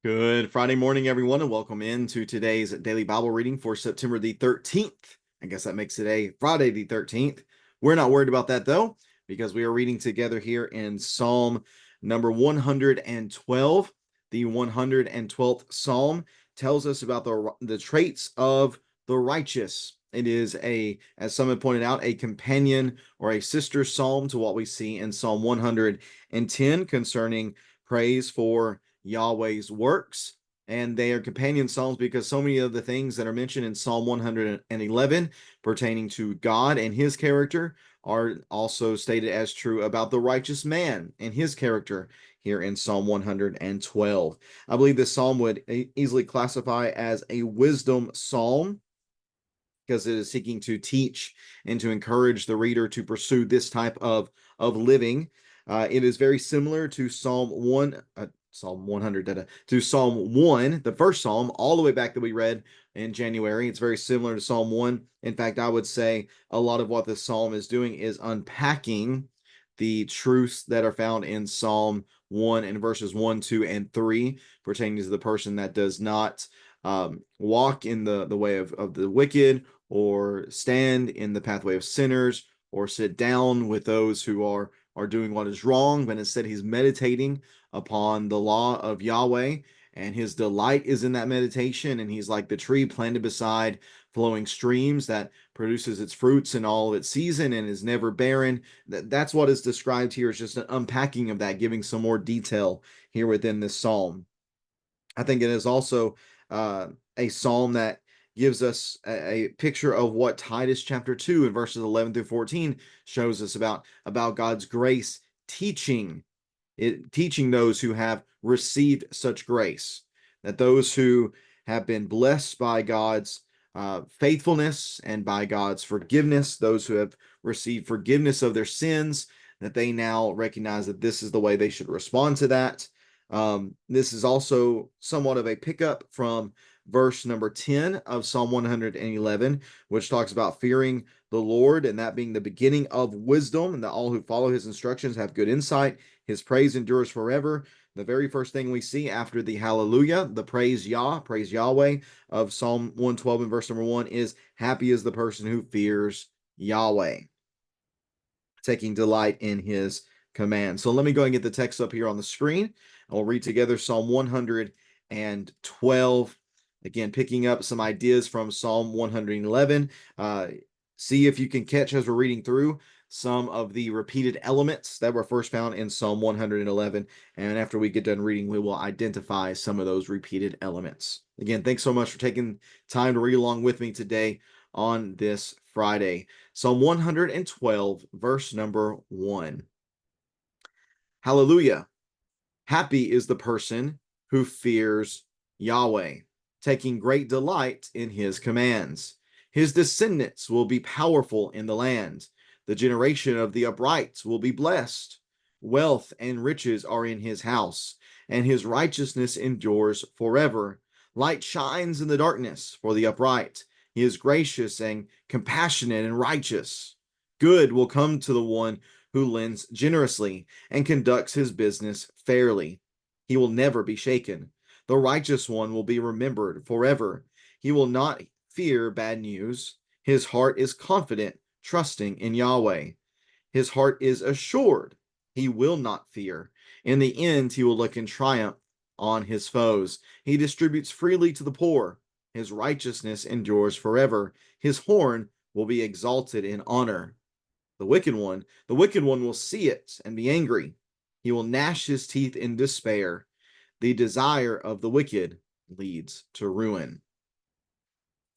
Good Friday morning, everyone, and welcome into today's daily Bible reading for September the 13th. I guess that makes today Friday the 13th. We're not worried about that, though, because we are reading together here in Psalm number 112. The 112th Psalm tells us about the traits of the righteous. It is as some have pointed out, a companion or a sister psalm to what we see in Psalm 110 concerning praise for Yahweh's works. And they are companion psalms because so many of the things that are mentioned in Psalm 111 pertaining to God and his character are also stated as true about the righteous man and his character here in Psalm 112. I believe this psalm would easily classify as a wisdom psalm because it is seeking to teach and to encourage the reader to pursue this type of living. It is very similar to Psalm 100, to Psalm 1, the first Psalm, all the way back that we read in January. It's very similar to Psalm 1. In fact, I would say a lot of what this Psalm is doing is unpacking the truths that are found in Psalm 1 and verses 1, 2, and 3 pertaining to the person that does not walk in the way of the wicked, or stand in the pathway of sinners, or sit down with those who are doing what is wrong, but instead he's meditating upon the law of Yahweh, and his delight is in that meditation, and he's like the tree planted beside flowing streams that produces its fruits in all of its season and is never barren. That's what is described here. Is just an unpacking of that, giving some more detail here within this psalm. I think it is also uh, a psalm that gives us a picture of what Titus chapter 2 and verses 11 through 14 shows us about God's grace teaching those who have received such grace, that those who have been blessed by God's faithfulness and by God's forgiveness, those who have received forgiveness of their sins, that they now recognize that this is the way they should respond to that. This is also somewhat of a pickup from verse number 10 of Psalm 111, which talks about fearing the Lord and that being the beginning of wisdom, and that all who follow his instructions have good insight. His praise endures forever. The very first thing we see after the hallelujah, the praise Yahweh of Psalm 112 and verse number 1 is happy is the person who fears Yahweh, taking delight in his command. So let me go and get the text up here on the screen, and we'll read together Psalm 112. Again, picking up some ideas from Psalm 111. See if you can catch, as we're reading through, some of the repeated elements that were first found in Psalm 111. And after we get done reading, we will identify some of those repeated elements. Again, thanks so much for taking time to read along with me today on this Friday. Psalm 112, verse number 1. Hallelujah. Happy is the person who fears Yahweh, taking great delight in his commands. His descendants will be powerful in the land. The generation of the upright will be blessed. Wealth and riches are in his house, and his righteousness endures forever. Light shines in the darkness for the upright. He is gracious and compassionate and righteous. Good will come to the one who lends generously and conducts his business fairly. He will never be shaken. The righteous one will be remembered forever. He will not fear bad news. His heart is confident, trusting in Yahweh. His heart is assured. He will not fear. In the end, he will look in triumph on his foes. He distributes freely to the poor. His righteousness endures forever. His horn will be exalted in honor. The wicked one will see it and be angry. He will gnash his teeth in despair. The desire of the wicked leads to ruin.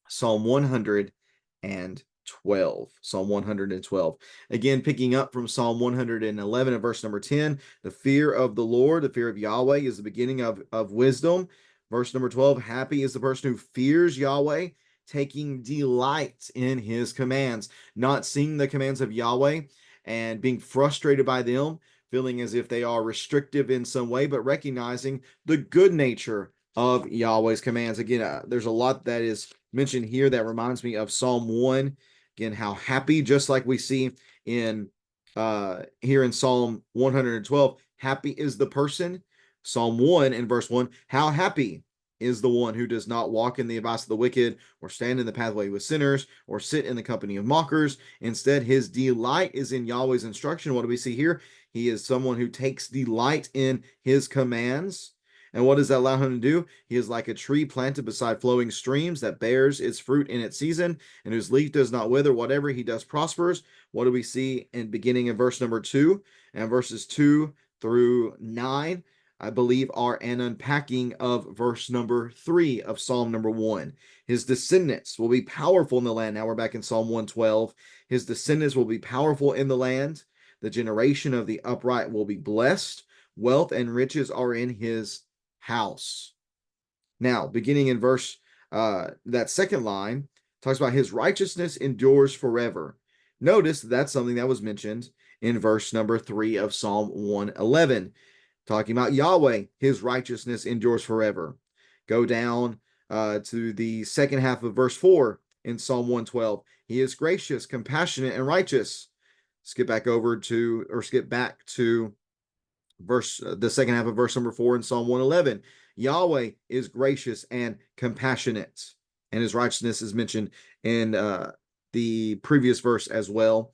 Psalm 112. Psalm 112. Again, picking up from Psalm 111 and verse number 10, the fear of the Lord, the fear of Yahweh is the beginning of wisdom. Verse number 12, happy is the person who fears Yahweh, taking delight in his commands, not seeing the commands of Yahweh and being frustrated by them, feeling as if they are restrictive in some way, but recognizing the good nature of Yahweh's commands. Again, there's a lot that is mentioned here that reminds me of Psalm 1. Again, how happy, just like we see in here in Psalm 112, happy is the person Psalm 1 and verse 1, how happy is the one who does not walk in the advice of the wicked, or stand in the pathway with sinners, or sit in the company of mockers. Instead, his delight is in Yahweh's instruction. What do we see here? He is someone who takes delight in his commands. And what does that allow him to do? He is like a tree planted beside flowing streams that bears its fruit in its season, and whose leaf does not wither. Whatever he does prospers. What do we see in beginning in verse number 2 and verses 2 through 9? I believe are an unpacking of verse number 3 of Psalm number 1. His descendants will be powerful in the land. Now we're back in Psalm 112. His descendants will be powerful in the land. The generation of the upright will be blessed. Wealth and riches are in his house. Now, beginning in verse, that second line talks about his righteousness endures forever. Notice that's something that was mentioned in verse number 3 of Psalm 111. Talking about Yahweh, his righteousness endures forever. Go down to the second half of verse 4 in Psalm 112. He is gracious, compassionate, and righteous. Skip back to the second half of verse number 4 in Psalm 111. Yahweh is gracious and compassionate, and his righteousness is mentioned in the previous verse as well.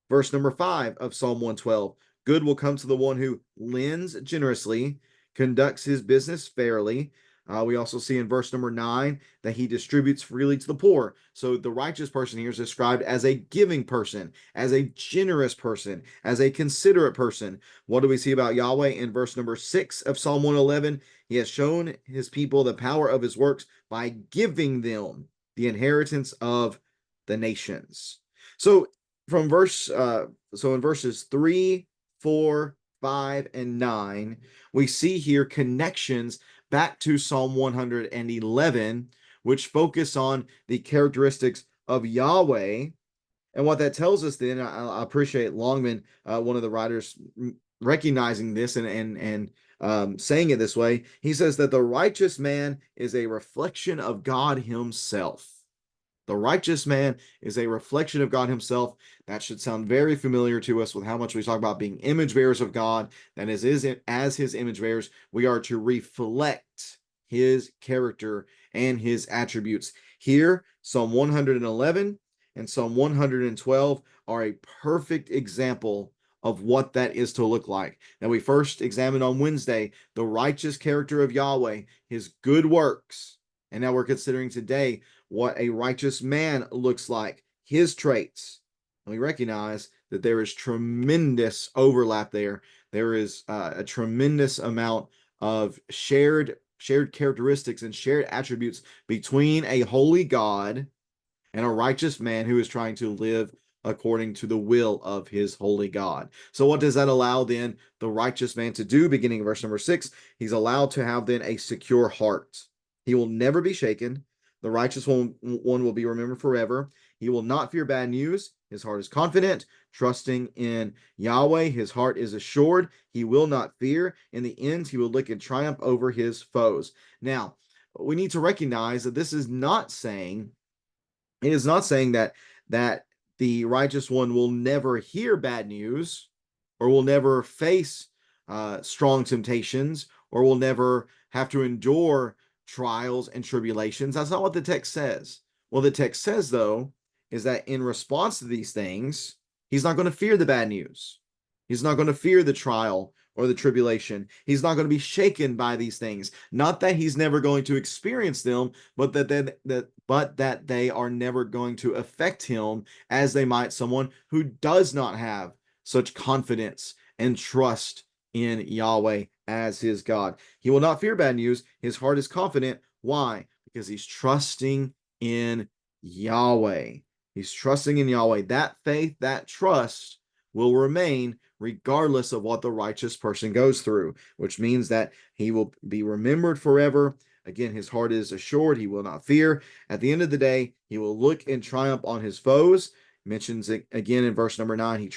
Verse number 5 of Psalm 112. Good will come to the one who lends generously, conducts his business fairly. We also see in verse number 9 that he distributes freely to the poor. So the righteous person here is described as a giving person, as a generous person, as a considerate person. What do we see about Yahweh in verse number 6 of Psalm 111? He has shown his people the power of his works by giving them the inheritance of the nations. So in verses 3, 4, 5, and 9, we see here connections back to Psalm 111, which focus on the characteristics of Yahweh. And what that tells us then, I appreciate Longman, one of the writers, recognizing this and saying it this way. He says that the righteous man is a reflection of God himself. The righteous man is a reflection of God himself. That should sound very familiar to us with how much we talk about being image bearers of God. That is, as his image bearers, we are to reflect his character and his attributes. Here, Psalm 111 and Psalm 112 are a perfect example of what that is to look like. Now, we first examined on Wednesday the righteous character of Yahweh, his good works. And now we're considering today what a righteous man looks like, his traits. And we recognize that there is tremendous overlap there. There is a tremendous amount of shared characteristics and shared attributes between a holy God and a righteous man who is trying to live according to the will of his holy God. So what does that allow then the righteous man to do? Beginning in verse number 6, he's allowed to have then a secure heart. He will never be shaken. The righteous one will be remembered forever. He will not fear bad news. His heart is confident, trusting in Yahweh. His heart is assured. He will not fear. In the end, he will look in triumph over his foes. Now, we need to recognize that this is not saying, it is not saying that the righteous one will never hear bad news, or will never face strong temptations, or will never have to endure trials and tribulations. That's not what the text says. What the text says, though, is that in response to these things, he's not going to fear the bad news. He's not going to fear the trial or the tribulation. He's not going to be shaken by these things. Not that he's never going to experience them, but that they are never going to affect him as they might someone who does not have such confidence and trust in Yahweh as his God. He will not fear bad news. His heart is confident. Why? Because he's trusting in Yahweh. He's trusting in Yahweh. That faith, that trust will remain regardless of what the righteous person goes through, which means that he will be remembered forever. Again, his heart is assured. He will not fear. At the end of the day, he will look in triumph on his foes. Mentions it again in verse number 9.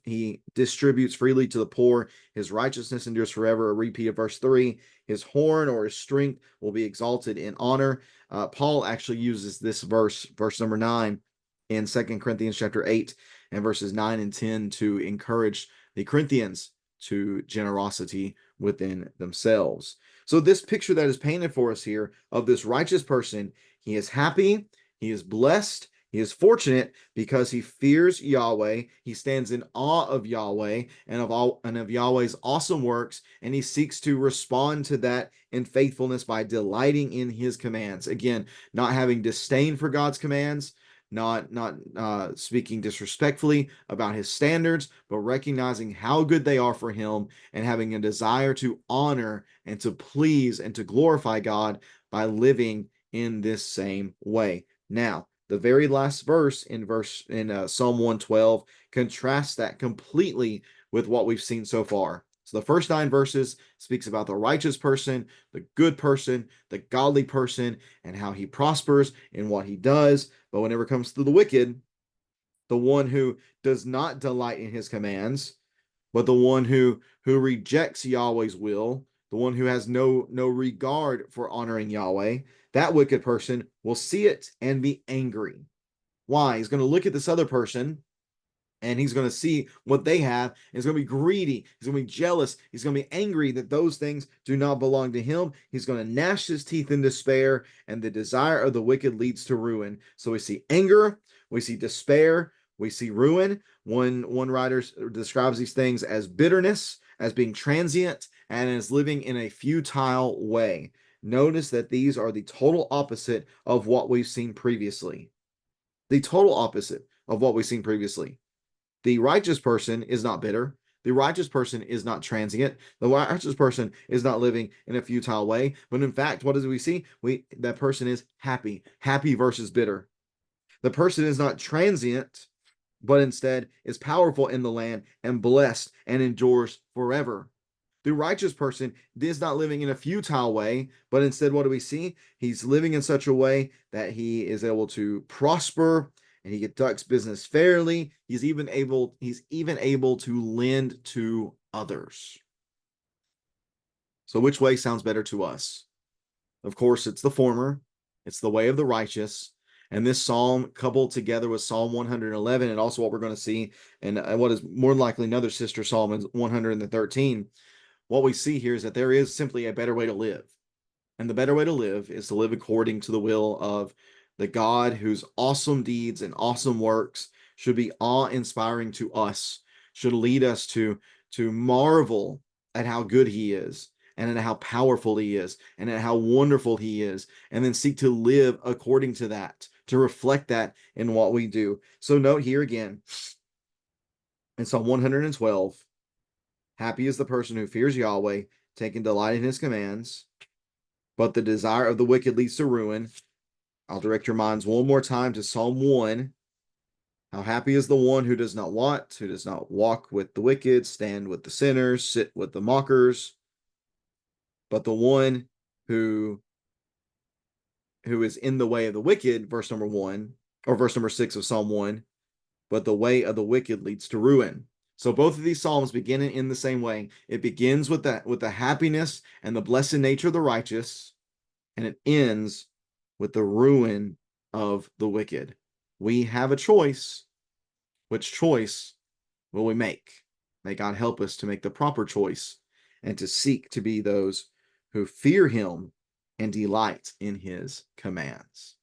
He distributes freely to the poor. His righteousness endures forever. A repeat of verse 3. His horn or his strength will be exalted in honor. Paul actually uses this verse number 9, in 2 Corinthians chapter 8 and verses 9 and 10 to encourage the Corinthians to generosity within themselves. So this picture that is painted for us here of this righteous person, he is happy, he is blessed, he is fortunate because he fears Yahweh. He stands in awe of Yahweh and of Yahweh's awesome works, and he seeks to respond to that in faithfulness by delighting in his commands. Again, not having disdain for God's commands, not speaking disrespectfully about his standards, but recognizing how good they are for him and having a desire to honor and to please and to glorify God by living in this same way. Now, the very last verse in Psalm 112 contrasts that completely with what we've seen so far. So the first 9 verses speaks about the righteous person, the good person, the godly person, and how he prospers in what he does. But whenever it comes to the wicked, the one who does not delight in his commands, but the one who rejects Yahweh's will, the one who has no regard for honoring Yahweh, that wicked person will see it and be angry. Why? He's going to look at this other person and he's going to see what they have. And he's going to be greedy. He's going to be jealous. He's going to be angry that those things do not belong to him. He's going to gnash his teeth in despair, and the desire of the wicked leads to ruin. So we see anger, we see despair, we see ruin. One writer describes these things as bitterness, as being transient, and as living in a futile way. Notice that these are the total opposite of what we've seen previously. The total opposite of what we've seen previously. The righteous person is not bitter. The righteous person is not transient. The righteous person is not living in a futile way. But in fact, what do we see? That person is happy. Happy versus bitter. The person is not transient, but instead is powerful in the land and blessed and endures forever. The righteous person is not living in a futile way, but instead, what do we see? He's living in such a way that he is able to prosper and he conducts business fairly. He's even able to lend to others. So which way sounds better to us? Of course, it's the former. It's the way of the righteous. And this psalm, coupled together with Psalm 111, and also what we're going to see, and what is more likely another sister psalm in 113, what we see here is that there is simply a better way to live. And the better way to live is to live according to the will of the God whose awesome deeds and awesome works should be awe-inspiring to us, should lead us to marvel at how good he is, and at how powerful he is, and at how wonderful he is, and then seek to live according to that, to reflect that in what we do. So note here again, in Psalm 112, happy is the person who fears Yahweh, taking delight in his commands, but the desire of the wicked leads to ruin. I'll direct your minds one more time to Psalm 1. How happy is the one who does not walk with the wicked, stand with the sinners, sit with the mockers, but the one who is in the way of the wicked, verse number 1, or verse number 6 of Psalm 1, but the way of the wicked leads to ruin. So both of these psalms begin in the same way. It begins with the happiness and the blessed nature of the righteous, and it ends with the ruin of the wicked. We have a choice. Which choice will we make? May God help us to make the proper choice and to seek to be those who fear him and delight in his commands.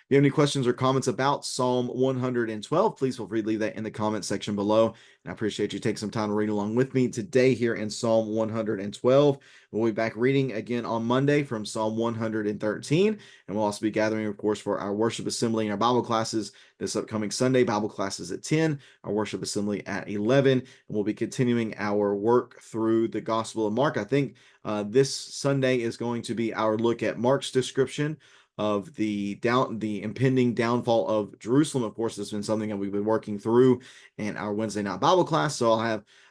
If you have any questions or comments about Psalm 112, please feel free to leave that in the comment section below. And I appreciate you taking some time to read along with me today here in Psalm 112. We'll be back reading again on Monday from Psalm 113. And we'll also be gathering, of course, for our worship assembly and our Bible classes this upcoming Sunday. Bible classes at 10, our worship assembly at 11. And we'll be continuing our work through the Gospel of Mark. I think this Sunday is going to be our look at Mark's description of the impending downfall of Jerusalem. Of course, this has been something that we've been working through in our Wednesday night Bible class. So I'll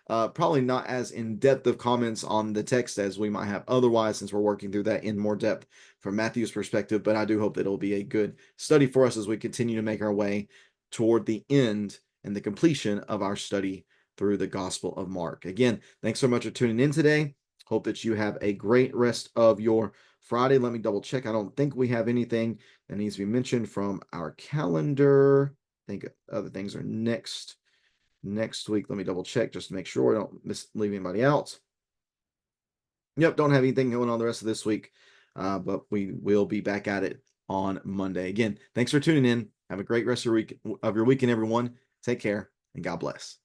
have probably not as in-depth of comments on the text as we might have otherwise, since we're working through that in more depth from Matthew's perspective. But I do hope that it'll be a good study for us as we continue to make our way toward the end and the completion of our study through the Gospel of Mark. Again, thanks so much for tuning in today. Hope that you have a great rest of your Friday. Let me double check. I don't think we have anything that needs to be mentioned from our calendar. I think other things are next week. Let me double check just to make sure I don't leave anybody out. Yep, don't have anything going on the rest of this week, but we will be back at it on Monday. Again, thanks for tuning in. Have a great rest of your weekend, everyone. Take care, and God bless.